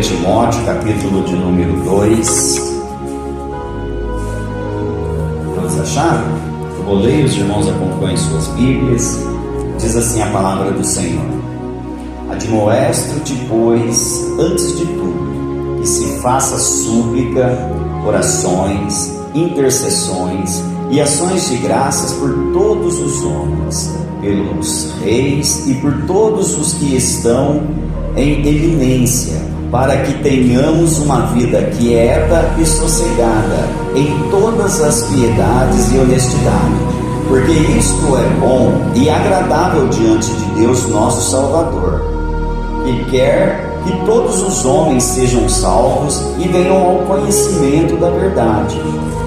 Timóteo, capítulo de número 2. Todos acharam? Eu vou ler, os irmãos acompanhem suas Bíblias. Diz assim a palavra do Senhor: Admoesto-te, pois, antes de tudo, que se faça súplica, orações, intercessões e ações de graças por todos os homens, pelos reis e por todos os que estão em eminência, para que tenhamos uma vida quieta e sossegada em todas as piedades e honestidade, porque isto é bom e agradável diante de Deus nosso Salvador, que quer que todos os homens sejam salvos e venham ao conhecimento da verdade.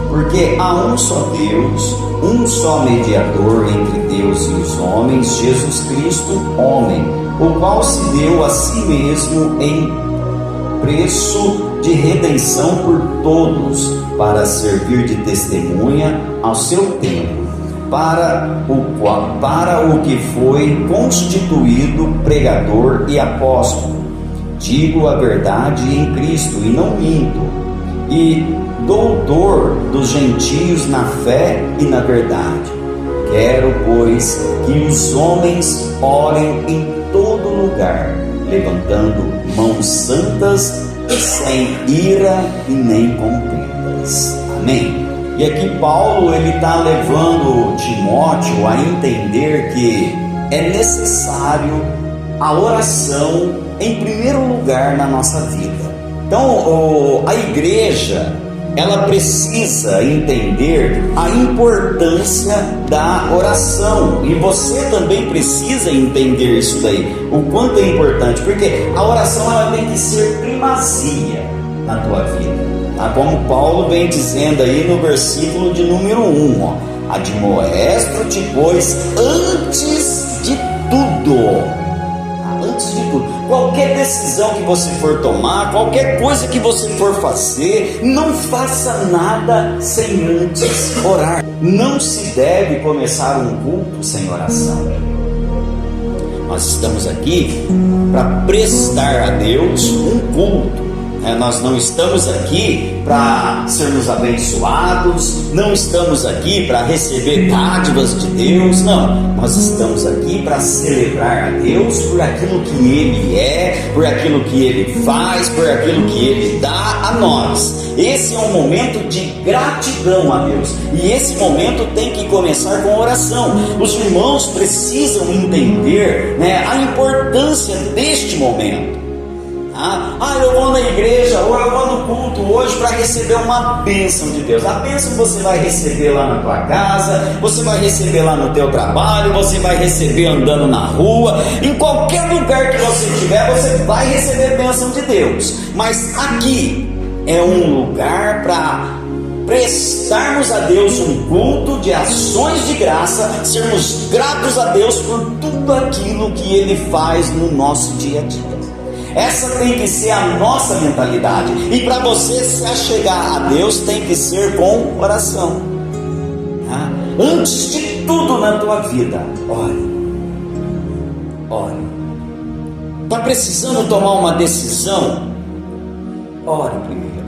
Porque há um só Deus, um só mediador entre Deus e os homens, Jesus Cristo, homem, o qual se deu a si mesmo em preço de redenção por todos, para servir de testemunha ao seu tempo, para o que foi constituído pregador e apóstolo. Digo a verdade em Cristo e não minto, e doutor dos gentios na fé e na verdade. Quero, pois, que os homens orem em todo lugar, levantando mãos santas, sem ira e nem contendas. Amém? E aqui Paulo está levando Timóteo a entender que é necessário a oração em primeiro lugar na nossa vida. Então a igreja, ela precisa entender a importância da oração, e você também precisa entender isso daí, o quanto é importante, porque a oração ela tem que ser primazia na tua vida, tá? Como Paulo vem dizendo aí no versículo de número 1, admoesto-te, pois, antes de tudo. Antes de tudo, qualquer decisão que você for tomar, qualquer coisa que você for fazer, não faça nada sem antes orar. Não se deve começar um culto sem oração. Nós estamos aqui para prestar a Deus um culto. Nós não estamos aqui para sermos abençoados, não estamos aqui para receber dádivas de Deus, não. Nós estamos aqui para celebrar a Deus por aquilo que Ele é, por aquilo que Ele faz, por aquilo que Ele dá a nós. Esse é um momento de gratidão a Deus, e esse momento tem que começar com oração. Os irmãos precisam entender, a importância deste momento. Eu vou na igreja, ou eu vou no culto hoje para receber uma bênção de Deus. A bênção você vai receber lá na tua casa, você vai receber lá no teu trabalho, você vai receber andando na rua, em qualquer lugar que você estiver, você vai receber bênção de Deus. Mas aqui é um lugar para prestarmos a Deus um culto de ações de graça, sermos gratos a Deus por tudo aquilo que Ele faz no nosso dia a dia. Essa tem que ser a nossa mentalidade. E para você se achegar a Deus, tem que ser com oração. Antes de tudo na tua vida, ore. Ore. Está precisando tomar uma decisão? Ore primeiro.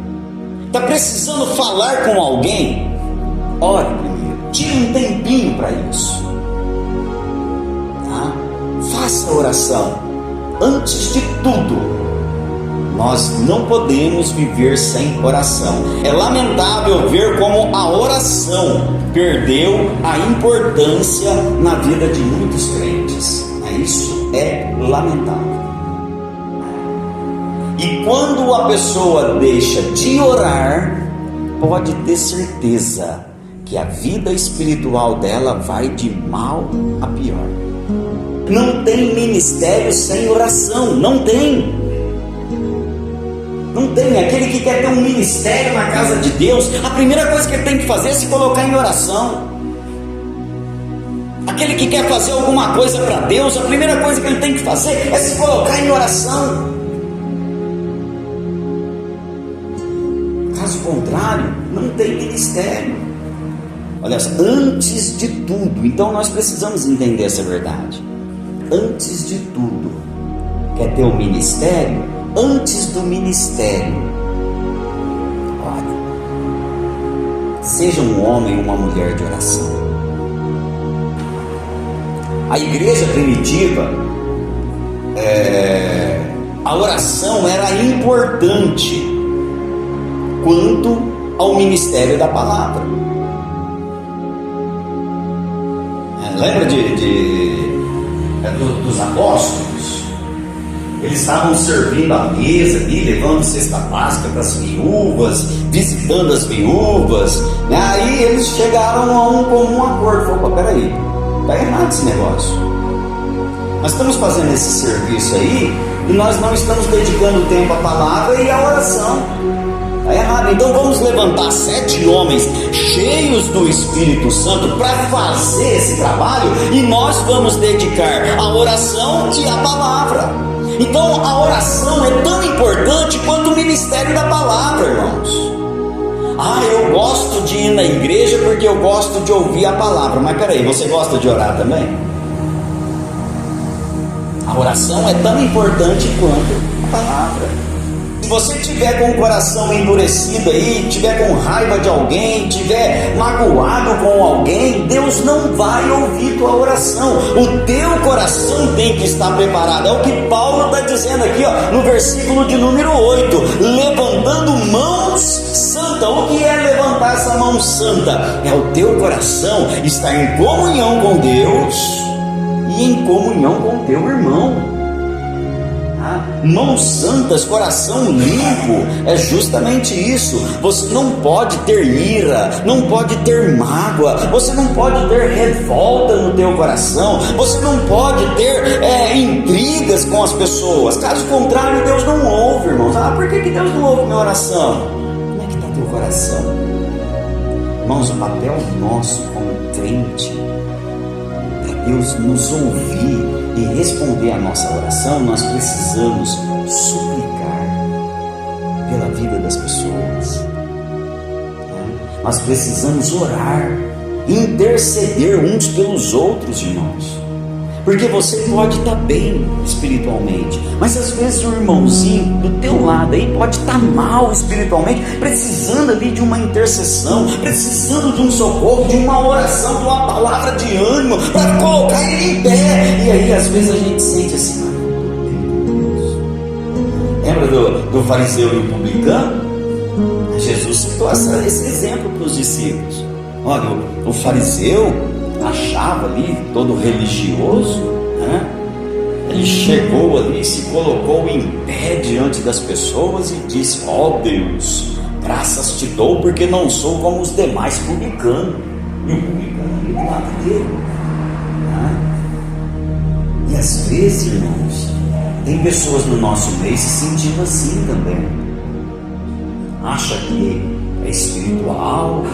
Está precisando falar com alguém? Ore primeiro. Tire um tempinho para isso. Faça oração. Antes de tudo, nós não podemos viver sem oração. É lamentável ver como a oração perdeu a importância na vida de muitos crentes. Isso é lamentável. E quando a pessoa deixa de orar, pode ter certeza que a vida espiritual dela vai de mal a pior. Não tem ministério sem oração, não tem. Não tem. Aquele que quer ter um ministério na casa de Deus, a primeira coisa que ele tem que fazer é se colocar em oração. Aquele que quer fazer alguma coisa para Deus, a primeira coisa que ele tem que fazer é se colocar em oração. Caso contrário, não tem ministério. Olha só, antes de tudo, então nós precisamos entender essa verdade. Antes de tudo, quer ter um ministério? antes do ministério. Olha, seja um homem ou uma mulher de oração. A igreja primitiva, a oração era importante quanto ao ministério da palavra. Lembra dos apóstolos? Eles estavam servindo a mesa ali, levando cesta básica para as viúvas, visitando as viúvas. Aí eles chegaram a um comum acordo. Opa, peraí, está errado esse negócio. Nós estamos fazendo esse serviço aí e nós não estamos dedicando tempo à palavra e à oração. Está errado. Então vamos levantar 7 homens cheios do Espírito Santo para fazer esse trabalho, e nós vamos dedicar a oração e a palavra. Então a oração é tão importante quanto o ministério da palavra, irmãos. Eu gosto de ir na igreja porque eu gosto de ouvir a palavra. Mas peraí, você gosta de orar também? A oração é tão importante quanto a palavra. Se você tiver com o coração endurecido aí, tiver com raiva de alguém, tiver magoado com alguém, Deus não vai ouvir tua oração. O teu coração tem que estar preparado. É o que Paulo está dizendo aqui, no versículo de número 8: levantando mãos santas. O que é levantar essa mão santa? É o teu coração estar em comunhão com Deus e em comunhão com o teu irmão. Mãos santas, coração limpo, é justamente isso. Você não pode ter ira, não pode ter mágoa, você não pode ter revolta no teu coração, você não pode ter intrigas com as pessoas. Caso contrário, Deus não ouve, irmãos. Por que Deus não ouve minha oração? Como é que está teu coração? Irmãos, o papel nosso como crente, para Deus nos ouvir e responder a nossa oração, nós precisamos suplicar pela vida das pessoas. Nós precisamos orar, interceder uns pelos outros, irmãos. Porque você pode estar bem espiritualmente, mas às vezes o irmãozinho do teu lado aí pode estar mal espiritualmente, precisando ali de uma intercessão, precisando de um socorro, de uma oração, de uma palavra de ânimo para colocar ele em pé. E aí às vezes a gente sente assim: lembra do fariseu e o publicano? Jesus citou esse exemplo para os discípulos. Olha, o fariseu achava ali, todo religioso, ele chegou ali, se colocou em pé diante das pessoas e disse: Deus, graças te dou porque não sou como os demais publicanos. E o publicano ali do lado dele. E às vezes, irmãos, tem pessoas no nosso meio se sentindo assim também. Acha que é espiritual,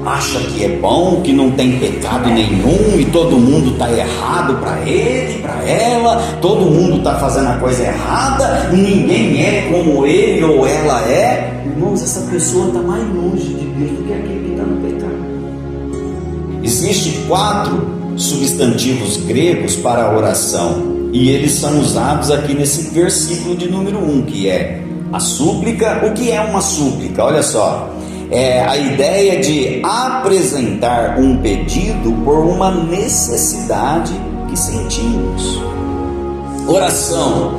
acha que é bom, que não tem pecado nenhum e todo mundo está errado para ele, para ela, todo mundo está fazendo a coisa errada, ninguém é como ele ou ela é. Irmãos, essa pessoa está mais longe de Deus do que aquele que está no pecado. Existem 4 substantivos gregos para a oração, e eles são usados aqui nesse versículo de número 1, que é a súplica. O que é uma súplica? Olha só, é a ideia de apresentar um pedido por uma necessidade que sentimos. Oração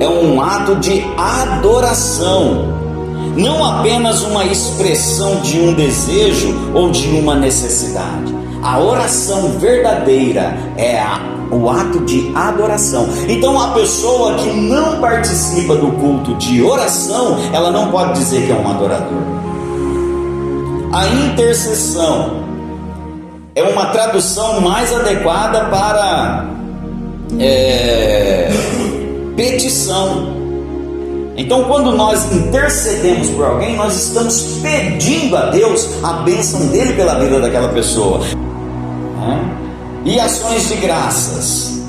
é um ato de adoração, não apenas uma expressão de um desejo ou de uma necessidade. A oração verdadeira é o ato de adoração. Então a pessoa que não participa do culto de oração, ela não pode dizer que é um adorador. A intercessão é uma tradução mais adequada para petição. Então, quando nós intercedemos por alguém, nós estamos pedindo a Deus a bênção dele pela vida daquela pessoa. E ações de graças.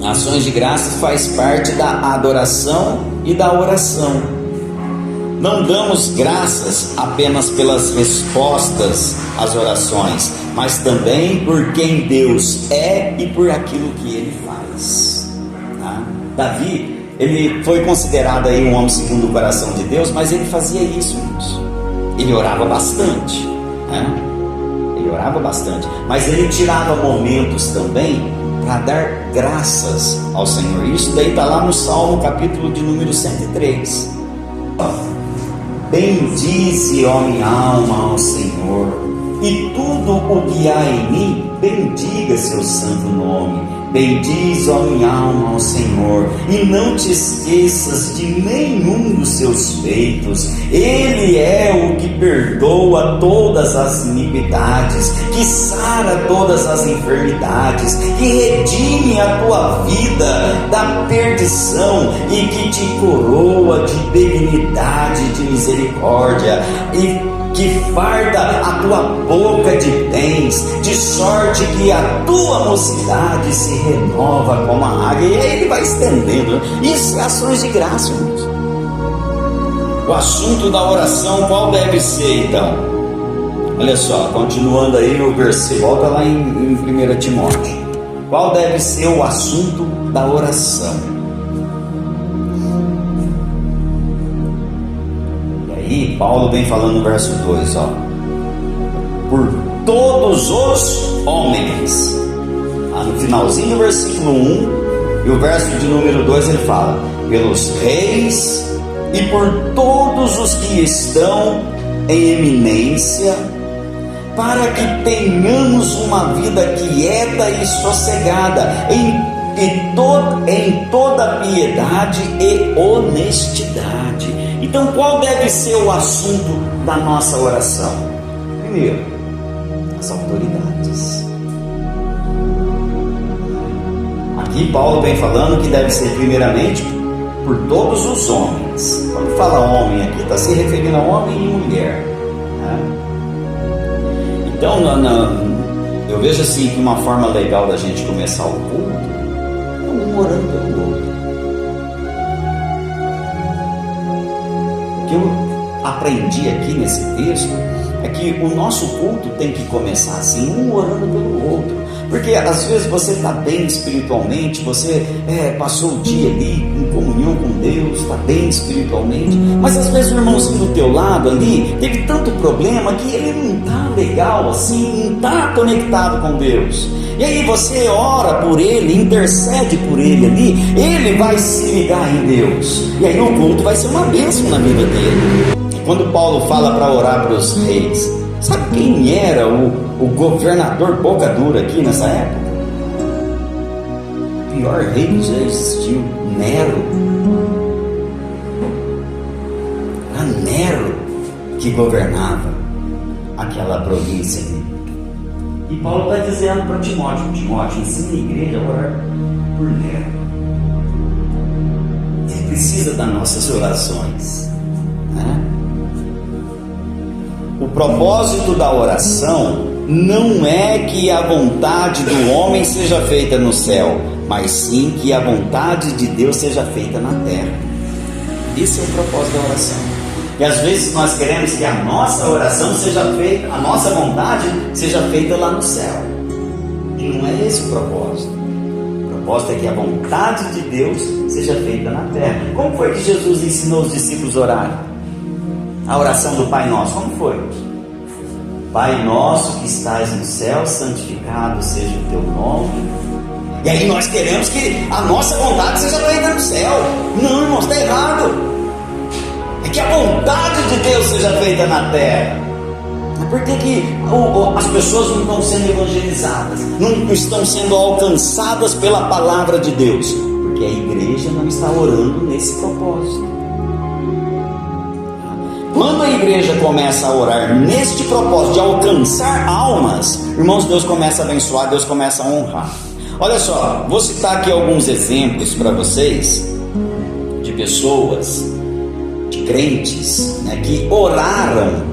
Ações de graças faz parte da adoração e da oração. Não damos graças apenas pelas respostas às orações, mas também por quem Deus é e por aquilo que Ele faz. Davi ele foi considerado aí um homem segundo o coração de Deus, mas ele fazia isso, irmãos. Ele orava bastante, né? Ele orava bastante, mas ele tirava momentos também para dar graças ao Senhor. Isso daí está lá no Salmo, capítulo de número 103. Bendize, ó minha alma, ao Senhor, e tudo o que há em mim, bendiga seu santo nome. Bendize, ó minha alma, ao Senhor, e não te esqueças de nenhum dos seus feitos. Ele é o que perdoa todas as iniquidades, que sara todas as enfermidades, que redime a tua vida da perdição e que te coroa de benignidade e de misericórdia, e que farda a tua boca de bens, de sorte que a tua mocidade se renova como a águia. E aí ele vai estendendo. Isso é ações de graça, irmãos. O assunto da oração qual deve ser então? Olha só, continuando aí o versículo, volta lá em 1 Timóteo. Qual deve ser o assunto da oração? E Paulo vem falando no verso 2, ó, por todos os homens. No finalzinho do versículo 1 e o verso de número 2 ele fala, pelos reis e por todos os que estão em eminência, para que tenhamos uma vida quieta e sossegada em toda piedade e honestidade. Então, qual deve ser o assunto da nossa oração? Primeiro, as autoridades. Aqui Paulo vem falando que deve ser primeiramente por todos os homens. Quando fala homem aqui, está se referindo a homem e mulher, né? Então, eu vejo assim que uma forma legal da gente começar o culto é um orando pelo outro. O que eu aprendi aqui nesse texto é que o nosso culto tem que começar assim, um orando pelo outro, porque às vezes você está bem espiritualmente, você passou o dia ali em comunhão com Deus, está bem espiritualmente, mas às vezes o irmãozinho do teu lado ali teve tanto problema que ele não está legal assim, não está conectado com Deus, e aí você ora por ele, intercede por ele ali, ele vai se ligar em Deus, e aí o culto vai ser uma bênção na vida dele. Quando Paulo fala para orar para os reis, sabe quem era o governador boca dura aqui nessa época? O pior rei que já existiu, Nero. Era Nero que governava aquela província ali. E Paulo está dizendo para Timóteo, ensina a igreja a orar por Nero. Ele precisa das nossas orações, né? O propósito da oração não é que a vontade do homem seja feita no céu, mas sim que a vontade de Deus seja feita na terra. Esse é o propósito da oração. E às vezes nós queremos que a nossa oração seja feita, a nossa vontade seja feita lá no céu. E não é esse o propósito. O propósito é que a vontade de Deus seja feita na terra. Como foi que Jesus ensinou os discípulos a orar? A oração do Pai Nosso, como foi? Pai nosso que estás no céu, santificado seja o teu nome. E aí nós queremos que a nossa vontade seja feita no céu. Não, irmãos, está errado. É que a vontade de Deus seja feita na terra. Por que as pessoas não estão sendo evangelizadas, não estão sendo alcançadas pela palavra de Deus? Porque a igreja não está orando nesse propósito. Quando a igreja começa a orar neste propósito de alcançar almas, irmãos, Deus começa a abençoar, Deus começa a honrar. Olha só, vou citar aqui alguns exemplos para vocês de pessoas, de crentes, né, que oraram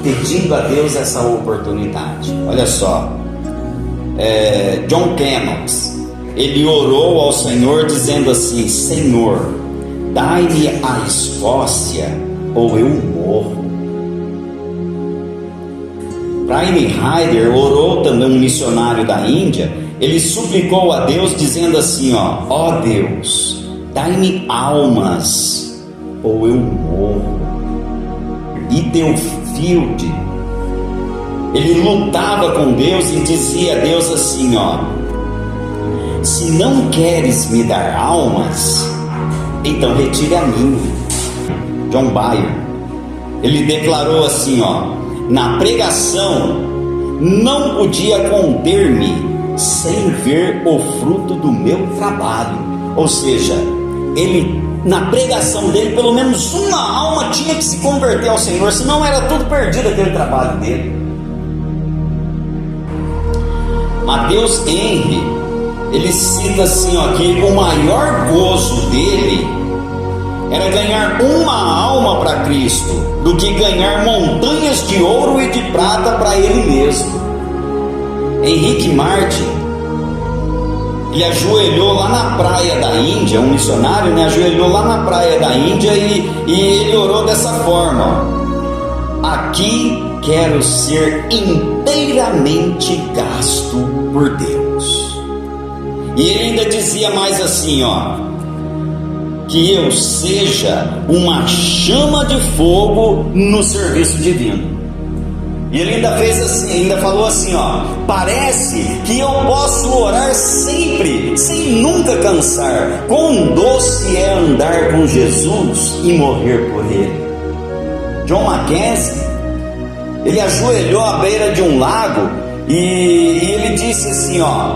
pedindo a Deus essa oportunidade. Olha só, John Knox, ele orou ao Senhor dizendo assim: Senhor, dai-me a Escócia ou eu morro. Brian Hyder orou também, um missionário da Índia. Ele suplicou a Deus dizendo assim: ó Deus, dai-me almas, ou eu morro. E Teofielde, ele lutava com Deus e dizia a Deus assim, ó: se não queres me dar almas, então retire a mim. John Bayer, ele declarou assim, ó: na pregação não podia conter-me sem ver o fruto do meu trabalho. Ou seja, ele, na pregação dele, pelo menos uma alma tinha que se converter ao Senhor, senão era tudo perdido aquele trabalho dele. Mateus Henry, ele cita assim, ó, que o maior gozo dele era ganhar uma alma para Cristo, do que ganhar montanhas de ouro e de prata para ele mesmo. Henrique Martin, ele ajoelhou lá na praia da Índia, um missionário, né, ajoelhou lá na praia da Índia e ele orou dessa forma: aqui quero ser inteiramente gasto por Deus. E ele ainda dizia mais assim, ó: que eu seja uma chama de fogo no serviço divino. E ele ainda fez assim, ainda falou assim, ó: parece que eu posso orar sempre, sem nunca cansar. Quão doce é andar com Jesus e morrer por ele. John Mackenzie, ele ajoelhou à beira de um lago e ele disse assim, ó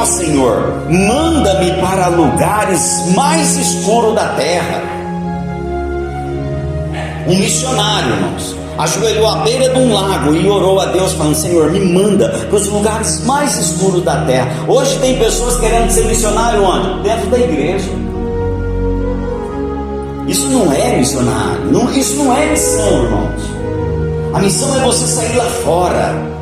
Senhor, manda-me para lugares mais escuros da terra. Um missionário, irmãos, ajoelhou à beira de um lago e orou a Deus falando: Senhor, me manda para os lugares mais escuros da terra. Hoje tem pessoas querendo ser missionário onde? Dentro da igreja. Isso não é missionário, isso não é missão, irmãos. A missão é você sair lá fora,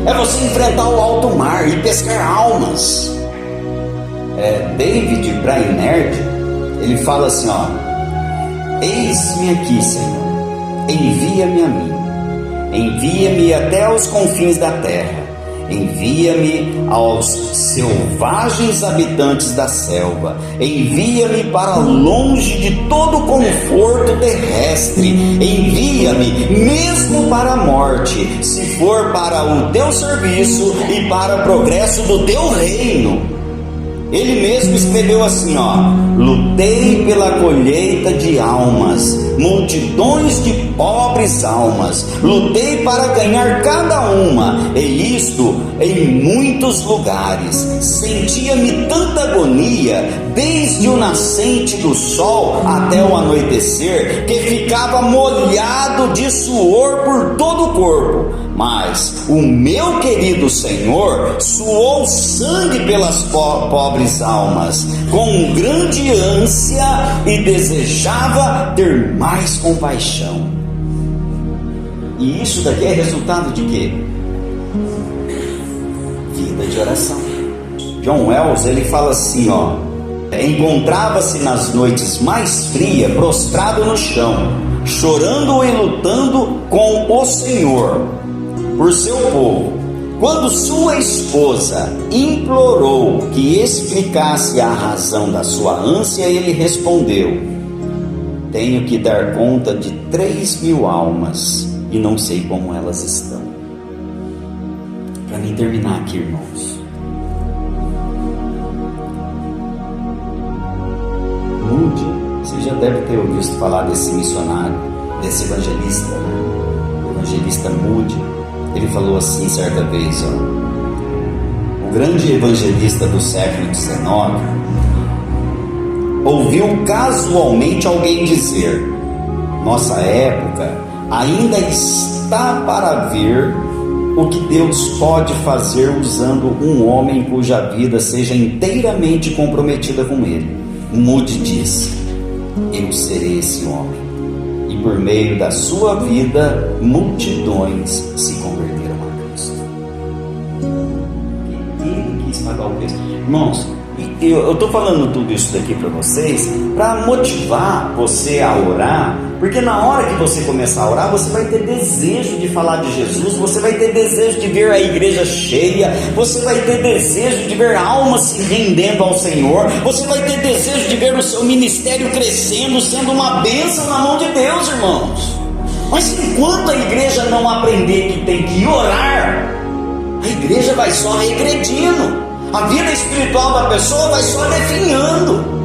é você enfrentar o alto mar e pescar almas. David Brainerd, ele fala assim, ó: eis-me aqui, Senhor, envia-me a mim, envia-me até aos confins da terra, envia-me aos selvagens habitantes da selva, envia-me para longe de todo conforto terrestre, envia-me mesmo para a morte, se for para o teu serviço e para o progresso do teu reino. Ele mesmo escreveu assim, ó: lutei pela colheita de almas, multidões de pobres almas, lutei para ganhar cada uma, e isto em muitos lugares. Sentia-me tanta agonia, desde o nascente do sol até o anoitecer, que ficava molhado de suor por todo o corpo. Mas o meu querido Senhor suou sangue pelas pobres almas, com grande ânsia, e desejava ter mais compaixão. E isso daqui é resultado de quê? Vida de oração. John Wells, ele fala assim, ó: encontrava-se nas noites mais frias, prostrado no chão, chorando e lutando com o Senhor por seu povo. Quando sua esposa implorou que explicasse a razão da sua ânsia, ele respondeu: tenho que dar conta de 3.000 almas e não sei como elas estão. Para mim terminar aqui, irmãos, Moody, você já deve ter ouvido falar desse missionário, desse evangelista, né? O evangelista Moody. Ele falou assim certa vez, ó: o grande evangelista do século XIX ouviu casualmente alguém dizer: nossa época ainda está para ver o que Deus pode fazer usando um homem cuja vida seja inteiramente comprometida com Ele. Moody disse: eu serei esse homem, e por meio da sua vida multidões se converteram a Cristo. Ele quis pagar o preço. Irmãos, eu estou falando tudo isso daqui para vocês para motivar você a orar Porque na hora que você começar a orar, você vai ter desejo de falar de Jesus, você vai ter desejo de ver a igreja cheia, você vai ter desejo de ver almas se rendendo ao Senhor, você vai ter desejo de ver o seu ministério crescendo, sendo uma bênção na mão de Deus, irmãos. Mas enquanto a igreja não aprender que tem que orar, a igreja vai só regredindo, a vida espiritual da pessoa vai só definhando.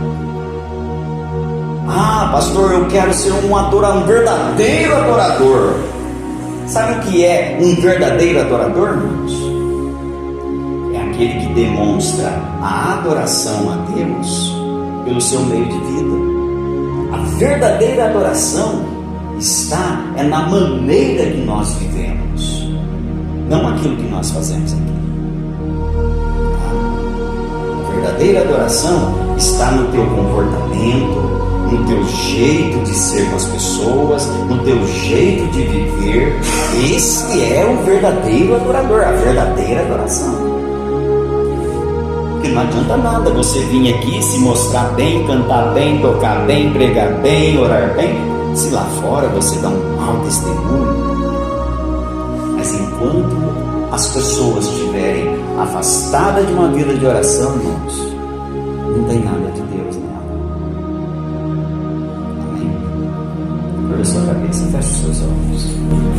Ah, pastor, eu quero ser um verdadeiro adorador. Sabe o que é um verdadeiro adorador, irmãos? É aquele que demonstra a adoração a Deus pelo seu meio de vida. A verdadeira adoração está na maneira que nós vivemos, não aquilo que nós fazemos aqui. A verdadeira adoração está no teu comportamento, no teu jeito de ser com as pessoas, no teu jeito de viver. Esse é o verdadeiro adorador, a verdadeira adoração. Porque não adianta nada você vir aqui, se mostrar bem, cantar bem, tocar bem, pregar bem, orar bem, se lá fora você dá um mau testemunho. Mas enquanto as pessoas estiverem afastadas de uma vida de oração, irmãos, não tem nada de Deus nela. Amém? Curva sua cabeça, feche os seus olhos.